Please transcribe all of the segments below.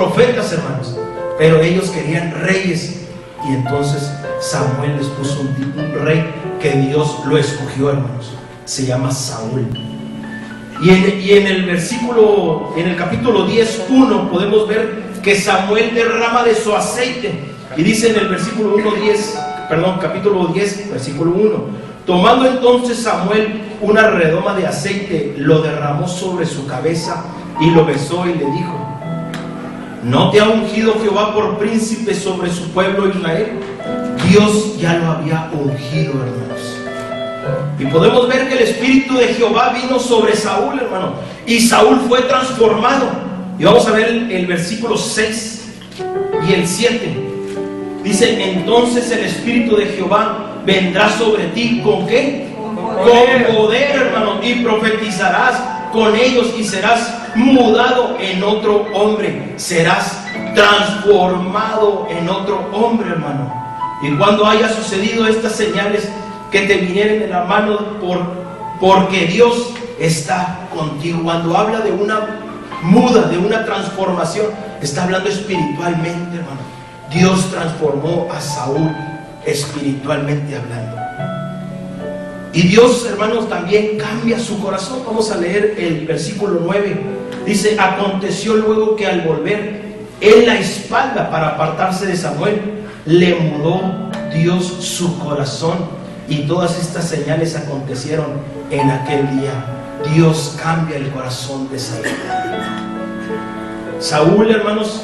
profetas, hermanos, pero ellos querían reyes, y entonces Samuel les puso un rey que Dios lo escogió, hermanos. Se llama Saúl. Y en el capítulo 10:1 podemos ver que Samuel derrama de su aceite, y dice en el capítulo 10, versículo 1: tomando entonces Samuel una redoma de aceite, lo derramó sobre su cabeza y lo besó y le dijo: ¿no te ha ungido Jehová por príncipe sobre su pueblo Israel? Dios ya lo había ungido, hermanos. Y podemos ver que el Espíritu de Jehová vino sobre Saúl, hermano, y Saúl fue transformado. Y vamos a ver el versículo 6 y el 7. Dice: entonces el Espíritu de Jehová vendrá sobre ti, ¿con qué? Con poder, hermano, y profetizarás con ellos y serás mudado en otro hombre, serás transformado en otro hombre, hermano. Y cuando haya sucedido estas señales que te vinieren de la mano, porque Dios está contigo. Cuando habla de una muda, de una transformación, está hablando espiritualmente, hermano. Dios transformó a Saúl espiritualmente hablando. Y Dios, hermanos, también cambia su corazón. Vamos a leer el versículo 9. Dice: aconteció luego que al volver en la espalda para apartarse de Samuel, le mudó Dios su corazón. Y todas estas señales acontecieron en aquel día. Dios cambia el corazón de Saúl. Saúl, hermanos,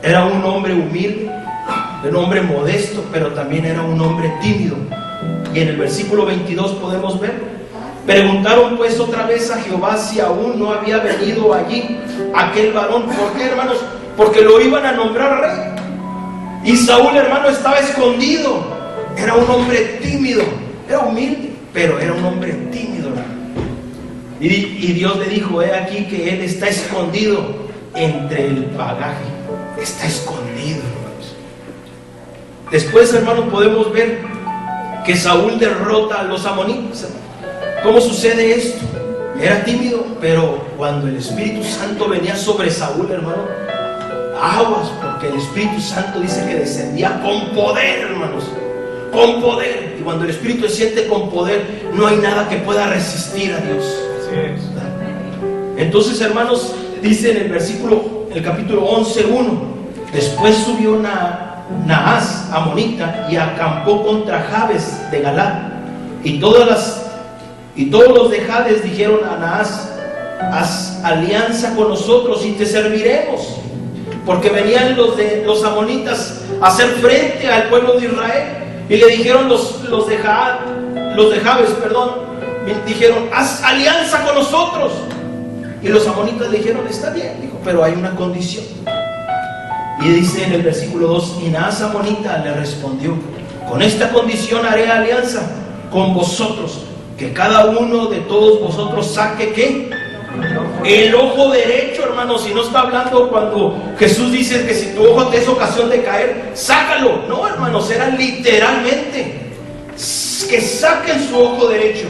era un hombre humilde, un hombre modesto, pero también era un hombre tímido. Y en el versículo 22 podemos ver: preguntaron pues otra vez a Jehová si aún no había venido allí aquel varón. ¿Por qué, hermanos? Porque lo iban a nombrar rey. Y Saúl, hermano, estaba escondido. Era un hombre tímido, era humilde, pero era un hombre tímido, hermano. Y Dios le dijo: he aquí que él está escondido entre el bagaje. Está escondido, hermanos. Después, hermanos, podemos ver que Saúl derrota a los amonitas. ¿Cómo sucede esto? Era tímido, pero cuando el Espíritu Santo venía sobre Saúl, hermano, aguas, porque el Espíritu Santo dice que descendía con poder, hermanos, con poder. Y cuando el Espíritu se siente con poder, no hay nada que pueda resistir a Dios. Así es. Entonces, hermanos, dice en el capítulo 11:1: después subió Naas amonita y acampó contra Jabes de Galad, y todos los de Jabes dijeron a Naas: haz alianza con nosotros y te serviremos, porque venían los amonitas a hacer frente al pueblo de Israel. Y le dijeron los de Jabes, dijeron: haz alianza con nosotros. Y los amonitas le dijeron: está bien, dijo, pero hay una condición. Y dice en el versículo 2: y Naas amonita le respondió: con esta condición haré alianza con vosotros, que cada uno de todos vosotros saque ¿qué? El ojo derecho, hermanos. Y no está hablando cuando Jesús dice que si tu ojo te es ocasión de caer, sácalo. No, hermanos, era literalmente que saquen su ojo derecho.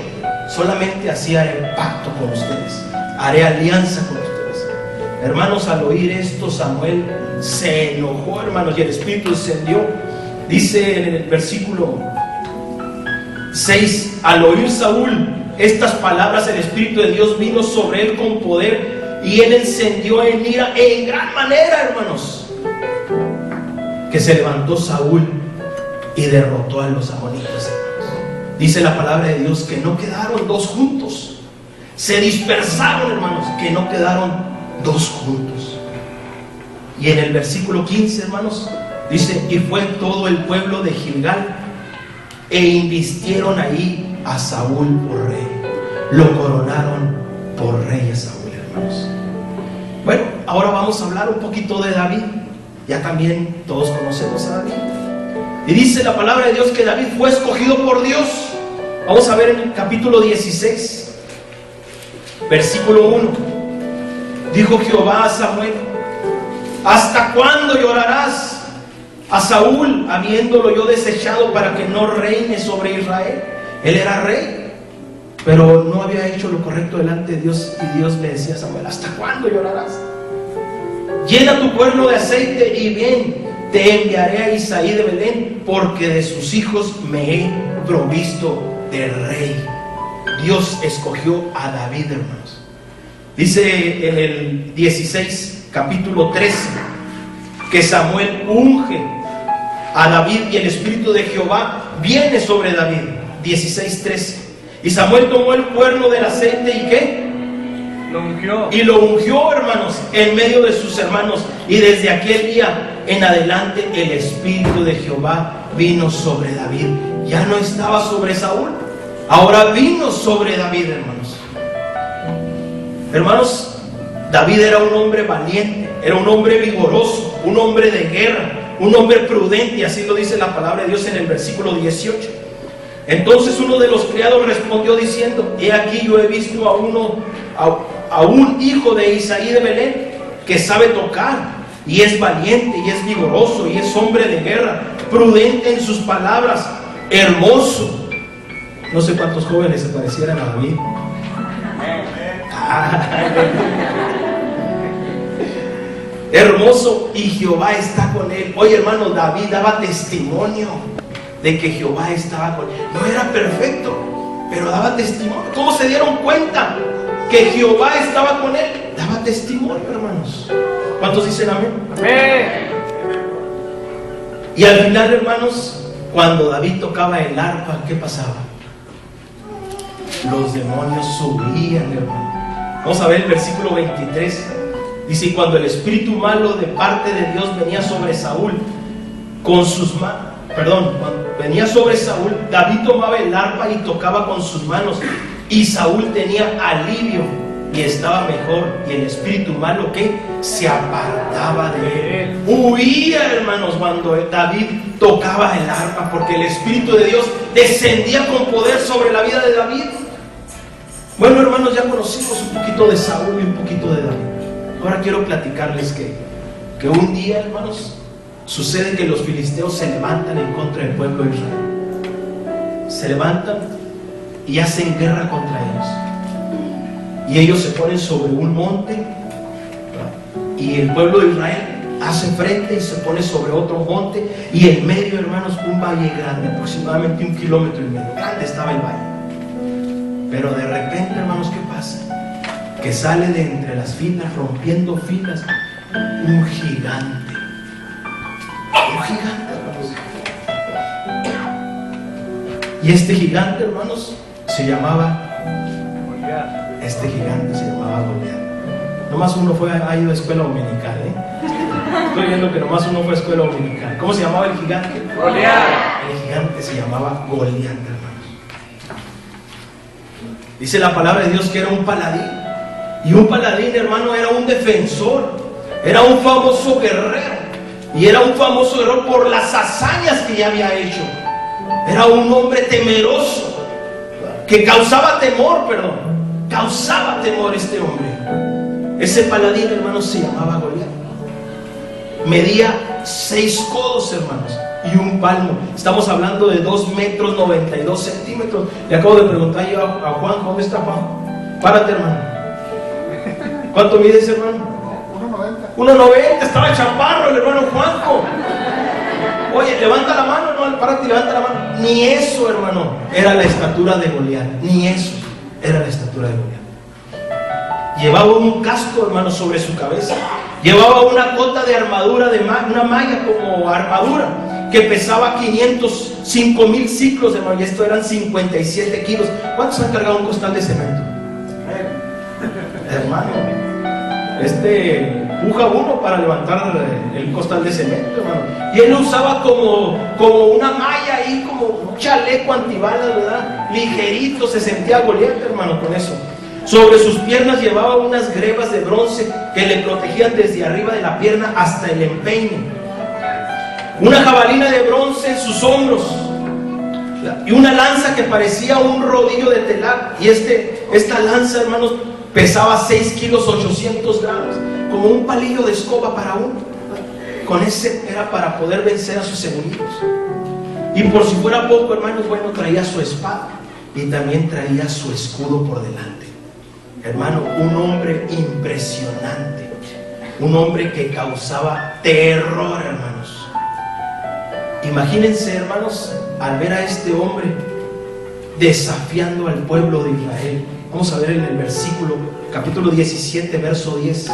Solamente así haré pacto con ustedes, haré alianza con ustedes. Hermanos, al oír esto, Samuel se enojó, hermanos, y el Espíritu descendió. Dice en el versículo 6: al oír Saúl estas palabras, el Espíritu de Dios vino sobre él con poder, y él encendió en ira en gran manera, hermanos, que se levantó Saúl y derrotó a los amonitas, hermanos. Dice la palabra de Dios que no quedaron dos juntos, se dispersaron, hermanos, que no quedaron dos juntos. Y en el versículo 15, hermanos, dice: y fue todo el pueblo de Gilgal e invistieron ahí a Saúl por rey. Lo coronaron por rey a Saúl, hermanos. Bueno, ahora vamos a hablar un poquito de David. Ya también todos conocemos a David. Y dice la palabra de Dios que David fue escogido por Dios. Vamos a ver en el capítulo 16, versículo 1. Dijo Jehová a Samuel: ¿hasta cuándo llorarás a Saúl, habiéndolo yo desechado para que no reine sobre Israel? Él era rey, pero no había hecho lo correcto delante de Dios. Y Dios le decía a Samuel: ¿hasta cuándo llorarás? llena tu cuerno de aceite y bien, te enviaré a Isaí de Belén, porque de sus hijos me he provisto de rey. Dios escogió a David, hermanos. Dice en el 16, capítulo 13, que Samuel unge a David y el Espíritu de Jehová viene sobre David. 16:13. Y Samuel tomó el cuerno del aceite y ¿qué? Lo ungió. Y lo ungió, hermanos, en medio de sus hermanos. Y desde aquel día en adelante el Espíritu de Jehová vino sobre David. Ya no estaba sobre Saúl, ahora vino sobre David, hermanos. Hermanos, David era un hombre valiente, era un hombre vigoroso, un hombre de guerra, un hombre prudente, y así lo dice la palabra de Dios en el versículo 18. Entonces uno de los criados respondió diciendo: he aquí, yo he visto a un hijo de Isaí de Belén que sabe tocar, y es valiente, y es vigoroso, y es hombre de guerra, prudente en sus palabras, hermoso. No sé cuántos jóvenes se parecieran a David. Hermoso, y Jehová está con él. Oye, hermano, David daba testimonio de que Jehová estaba con él. No era perfecto, pero daba testimonio. ¿Cómo se dieron cuenta que Jehová estaba con él? Daba testimonio, hermanos. ¿Cuántos dicen amén? Amén. Y al final, hermanos, cuando David tocaba el arpa, ¿qué pasaba? Los demonios subían, hermano. Vamos a ver el versículo 23. Dice: y cuando el espíritu malo de parte de Dios venía sobre Saúl, venía sobre Saúl, David tomaba el arpa y tocaba con sus manos, y Saúl tenía alivio y estaba mejor, y el espíritu malo que se apartaba de él. Huía, hermanos, cuando David tocaba el arpa, porque el espíritu de Dios descendía con poder sobre la vida de David. Bueno, hermanos, ya conocimos un poquito de Saúl y un poquito de David. Ahora quiero platicarles que un día, hermanos, sucede que los filisteos se levantan en contra del pueblo de Israel. Se levantan y hacen guerra contra ellos. Y ellos se ponen sobre un monte, ¿verdad? Y el pueblo de Israel hace frente y se pone sobre otro monte, y en medio, hermanos, un valle grande, aproximadamente 1,5 kilómetros. Grande estaba el valle. Pero de repente, hermanos, ¿qué pasa? Que sale de entre las filas, rompiendo filas, un gigante. Un gigante, hermanos. Y este gigante, hermanos, se llamaba Goliat. Este gigante se llamaba Goliat. Nomás uno ha ido a escuela dominical, Estoy viendo que nomás uno fue a escuela dominical. ¿Cómo se llamaba el gigante? Goliat. El gigante se llamaba Goliat, hermanos. Dice la palabra de Dios que era un paladín. Y un paladín, hermano, era un defensor, era un famoso guerrero. Y era un famoso guerrero por las hazañas que ya había hecho. Era un hombre temeroso, que causaba temor, causaba temor este hombre. Ese paladín, hermanos, se llamaba Goliat. Medía 6 codos, hermanos, y un palmo. Estamos hablando de 2 metros 92 centímetros. Le acabo de preguntar yo a Juan: ¿dónde está Juan? Párate, hermano. ¿Cuánto mide ese hermano? 1,90. Estaba chaparro el hermano Juanjo. Oye, levanta la mano, no, párate y levanta la mano. Ni eso, hermano, era la estatura de Goliat. Ni eso era la estatura de Goliat. Llevaba un casco, hermano, sobre su cabeza. Llevaba una cota de armadura, una malla como armadura, que pesaba 5,000 ciclos, hermano. Y esto eran 57 kilos. ¿Cuántos han cargado un costal de cemento? Hermano, puja uno para levantar el costal de cemento, hermano. Y él lo usaba como una malla ahí, como un chaleco antibalas, ¿verdad? Ligerito se sentía Goliat, hermano, con eso. Sobre sus piernas llevaba unas grebas de bronce que le protegían desde arriba de la pierna hasta el empeine. Una jabalina de bronce en sus hombros. Y una lanza que parecía un rodillo de telar. Y esta lanza, hermanos, pesaba 6 kilos 800 gramos, como un palillo de escoba para uno. Con ese era para poder vencer a sus enemigos. Y por si fuera poco, hermanos, bueno, traía su espada y también traía su escudo por delante. Hermano, un hombre impresionante. Un hombre que causaba terror, hermanos. Imagínense, hermanos, al ver a este hombre desafiando al pueblo de Israel. Vamos a ver en el versículo, capítulo 17, verso 10.